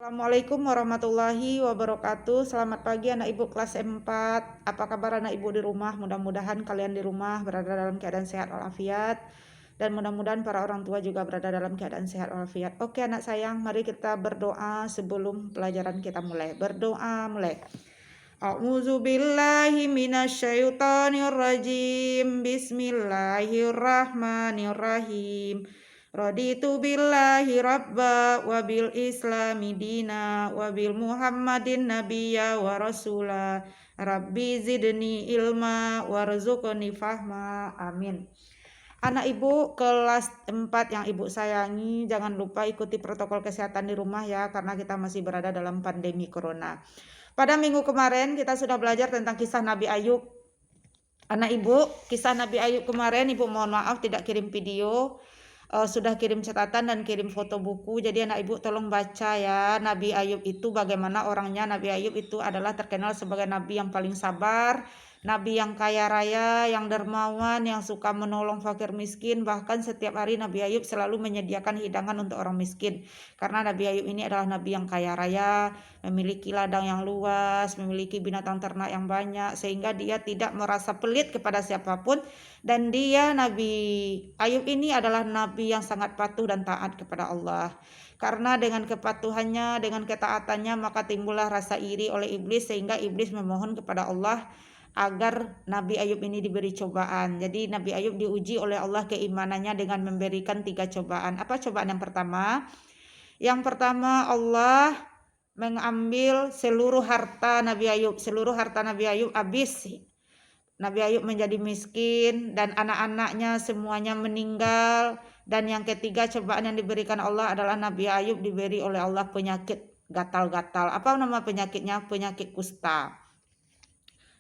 Assalamualaikum warahmatullahi wabarakatuh. Selamat pagi anak ibu kelas 4. Apa kabar anak ibu di rumah? Mudah-mudahan kalian di rumah berada dalam keadaan sehat walafiat. Dan mudah-mudahan para orang tua juga berada dalam keadaan sehat walafiat. Oke anak sayang, mari kita berdoa sebelum pelajaran kita mulai. Berdoa mulai. A'udzu billahi minasyaitonir rajim. Bismillahirrahmanirrahim. Raditu billahi rabba wa bil islami dina wa bil muhammadin nabiyya wa rasula. Rabbi zidni ilma warzuqni fahma. Amin. Anak ibu kelas 4 yang ibu sayangi, jangan lupa ikuti protokol kesehatan di rumah ya, karena kita masih berada dalam pandemi corona. Pada minggu kemarin kita sudah belajar tentang kisah Nabi Ayub. Anak ibu, kisah Nabi Ayub kemarin ibu mohon maaf tidak kirim video, sudah kirim catatan dan kirim foto buku. Jadi anak ibu tolong baca ya, Nabi Ayub itu bagaimana orangnya. Nabi Ayub itu adalah terkenal sebagai nabi yang paling sabar, nabi yang kaya raya, yang dermawan, yang suka menolong fakir miskin. Bahkan setiap hari Nabi Ayub selalu menyediakan hidangan untuk orang miskin. Karena Nabi Ayub ini adalah nabi yang kaya raya, memiliki ladang yang luas, memiliki binatang ternak yang banyak, sehingga dia tidak merasa pelit kepada siapapun. Dan dia Nabi Ayub ini adalah nabi yang sangat patuh dan taat kepada Allah. Karena dengan kepatuhannya, dengan ketaatannya, maka timbullah rasa iri oleh iblis, sehingga iblis memohon kepada Allah agar Nabi Ayub ini diberi cobaan. Jadi Nabi Ayub diuji oleh Allah keimanannya dengan memberikan 3 cobaan. Apa cobaan yang pertama? Yang pertama, Allah mengambil seluruh harta Nabi Ayub. Seluruh harta Nabi Ayub habis. Nabi Ayub menjadi miskin dan anak-anaknya semuanya meninggal. Dan yang ketiga cobaan yang diberikan Allah adalah Nabi Ayub diberi oleh Allah penyakit gatal-gatal. Apa nama penyakitnya? Penyakit kusta.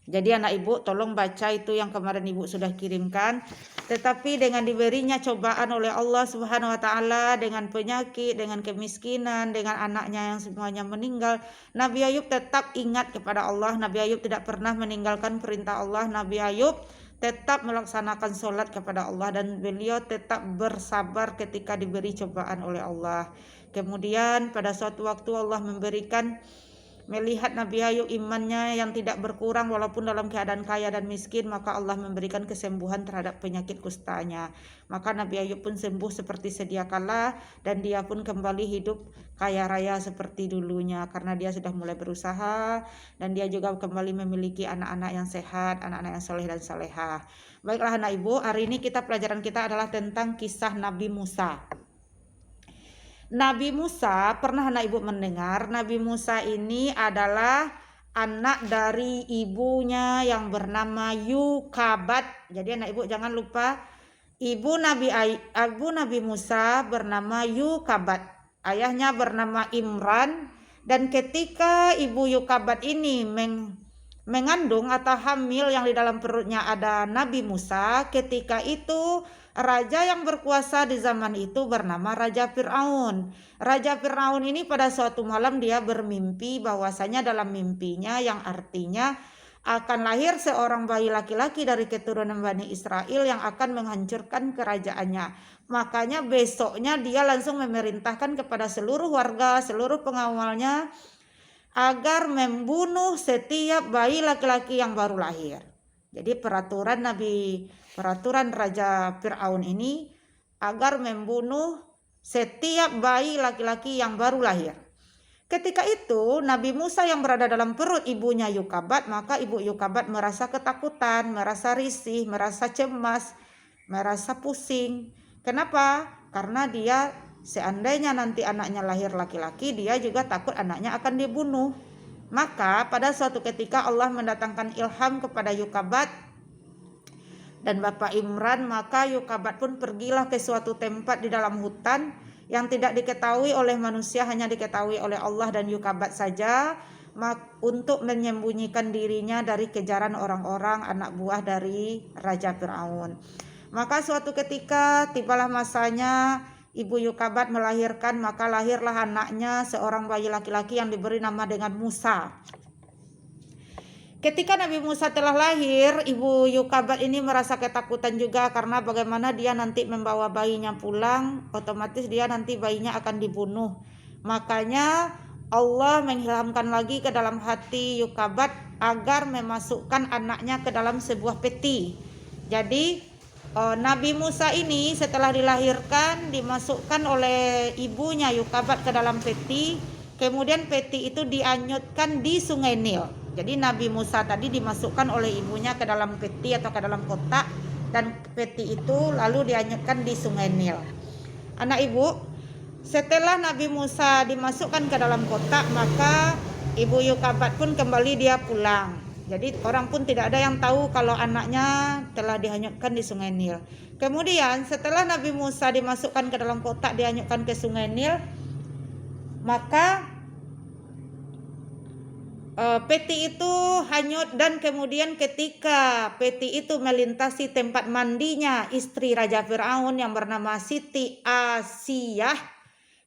Jadi anak ibu tolong baca itu yang kemarin ibu sudah kirimkan. Tetapi dengan diberinya cobaan oleh Allah Subhanahu wa taala dengan penyakit, dengan kemiskinan, dengan anaknya yang semuanya meninggal, Nabi Ayub tetap ingat kepada Allah. Nabi Ayub tidak pernah meninggalkan perintah Allah. Nabi Ayub tetap melaksanakan sholat kepada Allah dan beliau tetap bersabar ketika diberi cobaan oleh Allah. Kemudian pada suatu waktu Allah melihat Nabi Ayub imannya yang tidak berkurang walaupun dalam keadaan kaya dan miskin, maka Allah memberikan kesembuhan terhadap penyakit kustanya. Maka Nabi Ayub pun sembuh seperti sedia kala dan dia pun kembali hidup kaya raya seperti dulunya karena dia sudah mulai berusaha dan dia juga kembali memiliki anak-anak yang sehat, anak-anak yang soleh dan salehah. Baiklah anak ibu, hari ini pelajaran kita adalah tentang kisah Nabi Musa. Nabi Musa, pernah anak ibu mendengar, Nabi Musa ini adalah anak dari ibunya yang bernama Yukabat. Jadi anak ibu jangan lupa, ibu Nabi Musa bernama Yukabat. Ayahnya bernama Imran. Dan ketika ibu Yukabat ini mengandung atau hamil yang di dalam perutnya ada Nabi Musa, ketika itu raja yang berkuasa di zaman itu bernama Raja Fir'aun. Raja Fir'aun ini pada suatu malam dia bermimpi bahwasanya dalam mimpinya yang artinya akan lahir seorang bayi laki-laki dari keturunan Bani Israel yang akan menghancurkan kerajaannya. Makanya besoknya dia langsung memerintahkan kepada seluruh warga, seluruh pengawalnya agar membunuh setiap bayi laki-laki yang baru lahir. Jadi peraturan Raja Fir'aun ini agar membunuh setiap bayi laki-laki yang baru lahir. Ketika itu Nabi Musa yang berada dalam perut ibunya Yukabat, maka ibu Yukabat merasa ketakutan, merasa risih, merasa cemas, merasa pusing. Kenapa? Karena dia seandainya nanti anaknya lahir laki-laki, dia juga takut anaknya akan dibunuh. Maka pada suatu ketika Allah mendatangkan ilham kepada Yukabat dan Bapak Imran, maka Yukabat pun pergilah ke suatu tempat di dalam hutan yang tidak diketahui oleh manusia, hanya diketahui oleh Allah dan Yukabat saja, untuk menyembunyikan dirinya dari kejaran orang-orang anak buah dari Raja Fir'aun. Maka suatu ketika tibalah masanya ibu Yukabat melahirkan, maka lahirlah anaknya seorang bayi laki-laki yang diberi nama dengan Musa. Ketika Nabi Musa telah lahir, ibu Yukabat ini merasa ketakutan juga karena bagaimana dia nanti membawa bayinya pulang, otomatis dia nanti bayinya akan dibunuh. Makanya Allah mengilhamkan lagi ke dalam hati Yukabat agar memasukkan anaknya ke dalam sebuah peti. Jadi Nabi Musa ini setelah dilahirkan dimasukkan oleh ibunya Yukabat ke dalam peti. Kemudian peti itu dianyutkan di Sungai Nil. Jadi Nabi Musa tadi dimasukkan oleh ibunya ke dalam peti atau ke dalam kotak, dan peti itu lalu dianyutkan di Sungai Nil. Anak ibu, setelah Nabi Musa dimasukkan ke dalam kotak, maka ibu Yukabat pun kembali dia pulang. Jadi orang pun tidak ada yang tahu kalau anaknya telah dihanyutkan di Sungai Nil. Kemudian setelah Nabi Musa dimasukkan ke dalam kotak, dihanyutkan ke Sungai Nil, maka peti itu hanyut, dan kemudian ketika peti itu melintasi tempat mandinya istri Raja Fir'aun yang bernama Siti Asiyah.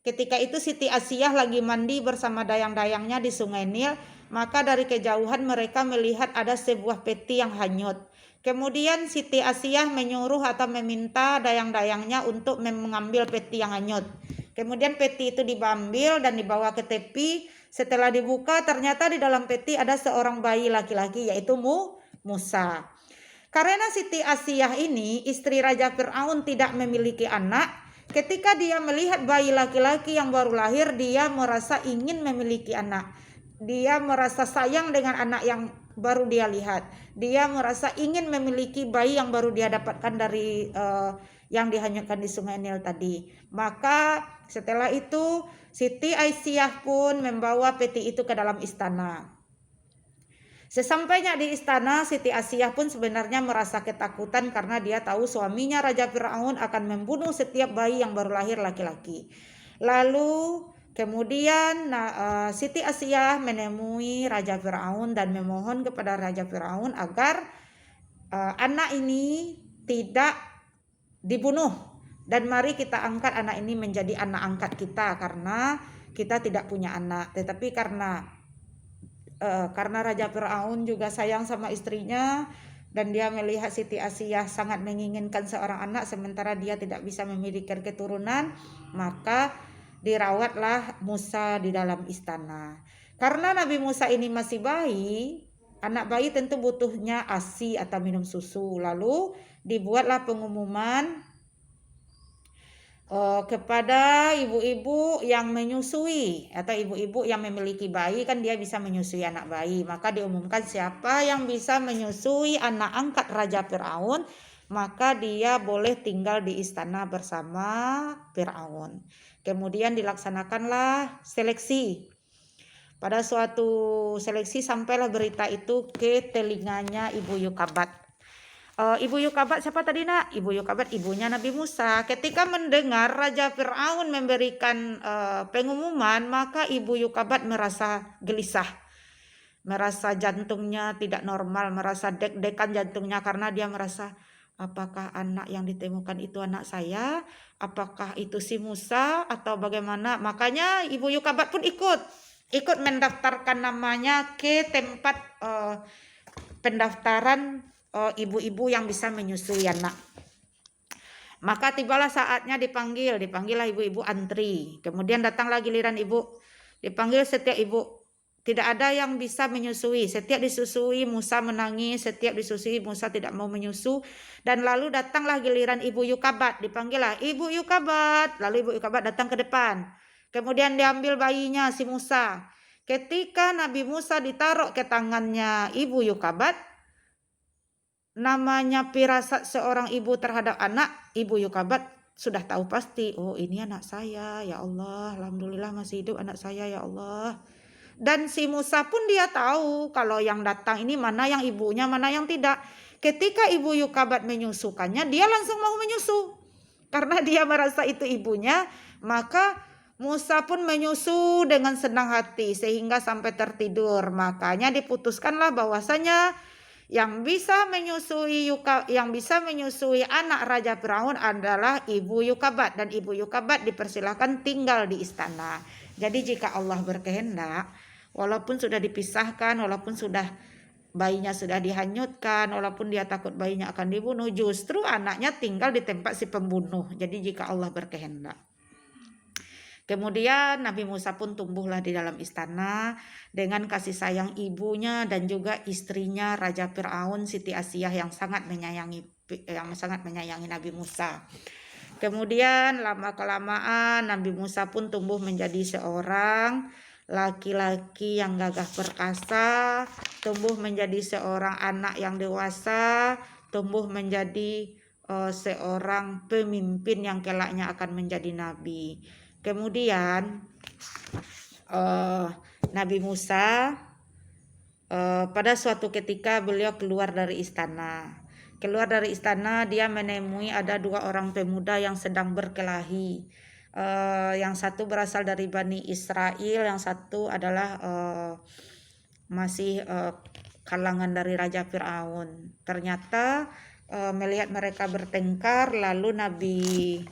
Ketika itu Siti Asiyah lagi mandi bersama dayang-dayangnya di Sungai Nil, maka dari kejauhan mereka melihat ada sebuah peti yang hanyut. Kemudian Siti Asiyah menyuruh atau meminta dayang-dayangnya untuk mengambil peti yang hanyut. Kemudian peti itu diambil dan dibawa ke tepi. Setelah dibuka, ternyata di dalam peti ada seorang bayi laki-laki, yaitu Musa. Karena Siti Asiyah ini istri Raja Fir'aun tidak memiliki anak, ketika dia melihat bayi laki-laki yang baru lahir, dia merasa ingin memiliki anak. Dia merasa sayang dengan anak yang baru dia lihat. Dia merasa ingin memiliki bayi yang baru dia dapatkan dari yang dihanyutkan di Sungai Nil tadi. Maka setelah itu Siti Aisyah pun membawa peti itu ke dalam istana. Sesampainya di istana, Siti Asiyah pun sebenarnya merasa ketakutan karena dia tahu suaminya Raja Fir'aun akan membunuh setiap bayi yang baru lahir laki-laki. Lalu kemudian Siti Asiyah menemui Raja Fir'aun dan memohon kepada Raja Fir'aun agar anak ini tidak dibunuh, dan mari kita angkat anak ini menjadi anak angkat kita, karena kita tidak punya anak. Tetapi karena Raja Fir'aun juga sayang sama istrinya, dan dia melihat Siti Asiyah sangat menginginkan seorang anak sementara dia tidak bisa memiliki keturunan, maka dirawatlah Musa di dalam istana. Karena Nabi Musa ini masih bayi, anak bayi tentu butuhnya ASI atau minum susu. Lalu dibuatlah pengumuman kepada ibu-ibu yang menyusui atau ibu-ibu yang memiliki bayi, kan dia bisa menyusui anak bayi. Maka diumumkan siapa yang bisa menyusui anak angkat Raja Fir'aun, maka dia boleh tinggal di istana bersama Fir'aun. Kemudian dilaksanakanlah seleksi. Pada suatu seleksi sampailah berita itu ke telinganya Ibu Yukabat. Ibu Yukabat siapa tadi nak? Ibu Yukabat ibunya Nabi Musa. Ketika mendengar Raja Fir'aun memberikan pengumuman, maka Ibu Yukabat merasa gelisah. Merasa jantungnya tidak normal, merasa deg-degan jantungnya karena dia merasa, apakah anak yang ditemukan itu anak saya? Apakah itu si Musa atau bagaimana? Makanya Ibu Yukabat pun ikut mendaftarkan namanya ke tempat pendaftaran ibu-ibu yang bisa menyusui anak. Maka tibalah saatnya dipanggillah ibu-ibu antri. Kemudian datanglah giliran ibu, dipanggil setiap ibu. Tidak ada yang bisa menyusui. Setiap disusui Musa menangis, setiap disusui Musa tidak mau menyusu. Dan lalu datanglah giliran Ibu Yukabat, dipanggillah Ibu Yukabat. Lalu Ibu Yukabat datang ke depan. Kemudian diambil bayinya si Musa. Ketika Nabi Musa ditaruh ke tangannya Ibu Yukabat, namanya firasat seorang ibu terhadap anak, Ibu Yukabat sudah tahu pasti, oh ini anak saya, ya Allah, alhamdulillah masih hidup anak saya, ya Allah. Dan si Musa pun dia tahu kalau yang datang ini mana yang ibunya, mana yang tidak. Ketika Ibu Yukabat menyusukannya, dia langsung mau menyusu. Karena dia merasa itu ibunya, maka Musa pun menyusu dengan senang hati sehingga sampai tertidur. Makanya diputuskanlah bahwasanya yang bisa menyusui anak Raja Fir'aun adalah Ibu Yukabat, dan Ibu Yukabat dipersilahkan tinggal di istana. Jadi jika Allah berkehendak, walaupun sudah dipisahkan, walaupun bayinya sudah dihanyutkan, walaupun dia takut bayinya akan dibunuh, justru anaknya tinggal di tempat si pembunuh. Jadi jika Allah berkehendak. Kemudian Nabi Musa pun tumbuhlah di dalam istana dengan kasih sayang ibunya dan juga istrinya Raja Fir'aun Siti Asiyah yang sangat menyayangi Nabi Musa. Kemudian lama-kelamaan Nabi Musa pun tumbuh menjadi seorang laki-laki yang gagah perkasa, tumbuh menjadi seorang anak yang dewasa, tumbuh menjadi seorang pemimpin yang kelaknya akan menjadi nabi. Kemudian Nabi Musa pada suatu ketika beliau keluar dari istana. Keluar dari istana, dia menemui ada 2 orang pemuda yang sedang berkelahi. Yang satu berasal dari Bani Israel, yang satu adalah masih kalangan dari Raja Fir'aun. Ternyata melihat mereka bertengkar, lalu Nabi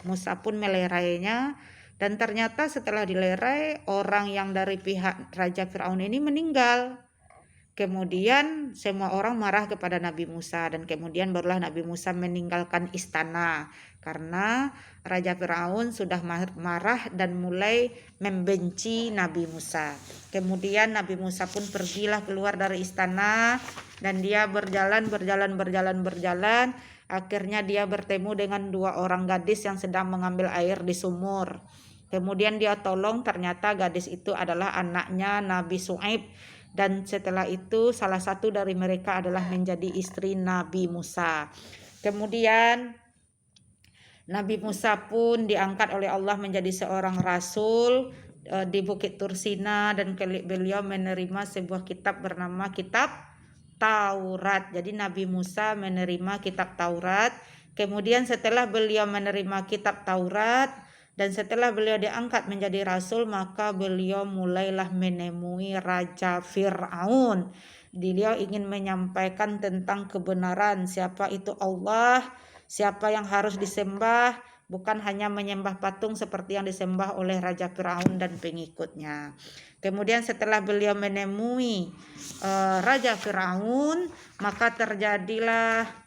Musa pun melerainya. Dan ternyata setelah dilerai, orang yang dari pihak Raja Fir'aun ini meninggal. Kemudian semua orang marah kepada Nabi Musa, dan kemudian barulah Nabi Musa meninggalkan istana karena Raja Fir'aun sudah marah dan mulai membenci Nabi Musa. Kemudian Nabi Musa pun pergilah keluar dari istana dan dia berjalan. Akhirnya dia bertemu dengan 2 orang gadis yang sedang mengambil air di sumur. Kemudian dia tolong, ternyata gadis itu adalah anaknya Nabi Syuaib. Dan setelah itu salah satu dari mereka adalah menjadi istri Nabi Musa. Kemudian Nabi Musa pun diangkat oleh Allah menjadi seorang rasul di Bukit Tursina, dan beliau menerima sebuah kitab bernama Kitab Taurat. Jadi Nabi Musa menerima kitab Taurat. Kemudian setelah beliau menerima kitab Taurat dan setelah beliau diangkat menjadi rasul, maka beliau mulailah menemui Raja Fir'aun. Beliau ingin menyampaikan tentang kebenaran siapa itu Allah, siapa yang harus disembah, bukan hanya menyembah patung seperti yang disembah oleh Raja Fir'aun dan pengikutnya. Kemudian setelah beliau menemui Raja Fir'aun, maka terjadilah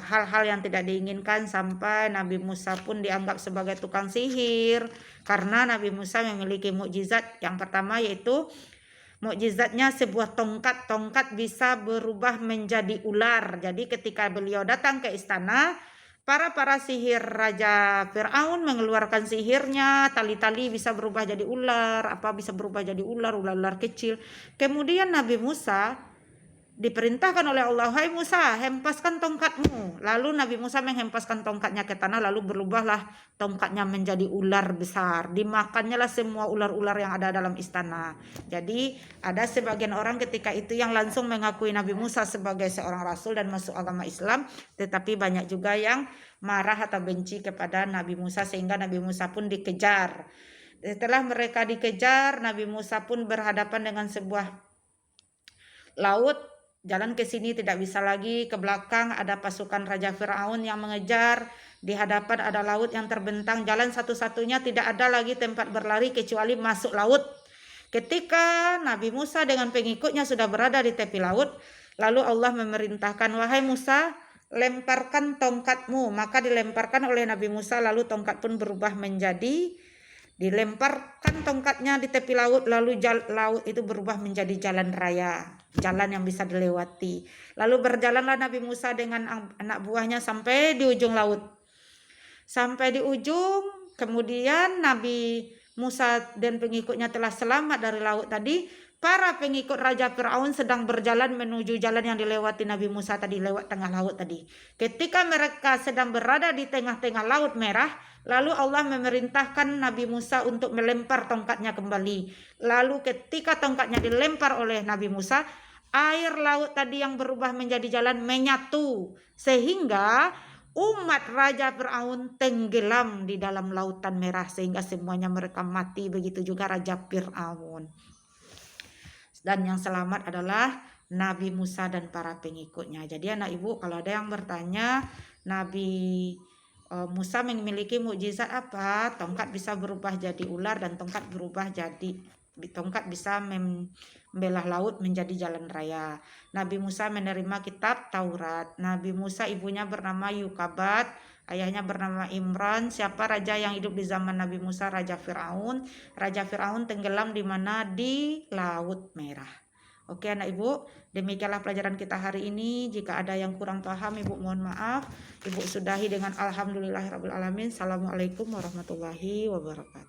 hal-hal yang tidak diinginkan sampai Nabi Musa pun dianggap sebagai tukang sihir karena Nabi Musa memiliki mukjizat. Yang pertama yaitu mukjizatnya sebuah tongkat bisa berubah menjadi ular. Jadi ketika beliau datang ke istana, para sihir Raja Fir'aun mengeluarkan sihirnya, tali-tali bisa berubah jadi ular, bisa berubah jadi ular kecil. Kemudian Nabi Musa diperintahkan oleh Allah, "Hai Musa, hempaskan tongkatmu." Lalu Nabi Musa menghempaskan tongkatnya ke tanah, lalu berubahlah tongkatnya menjadi ular besar. Dimakannya lah semua ular-ular yang ada dalam istana. Jadi ada sebagian orang ketika itu yang langsung mengakui Nabi Musa sebagai seorang rasul dan masuk agama Islam, tetapi banyak juga yang marah atau benci kepada Nabi Musa sehingga Nabi Musa pun dikejar. Setelah mereka dikejar, Nabi Musa pun berhadapan dengan sebuah laut. Jalan ke sini tidak bisa lagi, ke belakang ada pasukan Raja Fir'aun yang mengejar, di hadapan ada laut yang terbentang, jalan satu-satunya, tidak ada lagi tempat berlari kecuali masuk laut. Ketika Nabi Musa dengan pengikutnya sudah berada di tepi laut, lalu Allah memerintahkan, "Wahai Musa, lemparkan tongkatmu." Maka dilemparkan oleh Nabi Musa, lalu tongkat pun berubah menjadi, dilemparkan tongkatnya di tepi laut, lalu laut itu berubah menjadi jalan raya, jalan yang bisa dilewati. Lalu berjalanlah Nabi Musa dengan anak buahnya sampai di ujung laut. Sampai di ujung, kemudian Nabi Musa dan pengikutnya telah selamat dari laut tadi. Para pengikut Raja Fir'aun sedang berjalan menuju jalan yang dilewati Nabi Musa tadi, lewat tengah laut tadi. Ketika mereka sedang berada di tengah-tengah Laut Merah, lalu Allah memerintahkan Nabi Musa untuk melempar tongkatnya kembali. Lalu ketika tongkatnya dilempar oleh Nabi Musa, air laut tadi yang berubah menjadi jalan menyatu, sehingga umat Raja Fir'aun tenggelam di dalam Lautan Merah, sehingga semuanya mereka mati. Begitu juga Raja Fir'aun. Dan yang selamat adalah Nabi Musa dan para pengikutnya. Jadi anak ibu, kalau ada yang bertanya Nabi Musa memiliki mukjizat apa? Tongkat bisa berubah jadi ular dan tongkat berubah jadi tongkat bisa membelah laut menjadi jalan raya. Nabi Musa menerima kitab Taurat. Nabi Musa ibunya bernama Yukabat, ayahnya bernama Imran. Siapa raja yang hidup di zaman Nabi Musa? Raja Firaun. Raja Firaun tenggelam di mana? Di Laut Merah. Oke anak ibu, demikianlah pelajaran kita hari ini. Jika ada yang kurang paham, ibu mohon maaf. Ibu sudahi dengan alhamdulillahirabbil alamin. Assalamualaikum warahmatullahi wabarakatuh.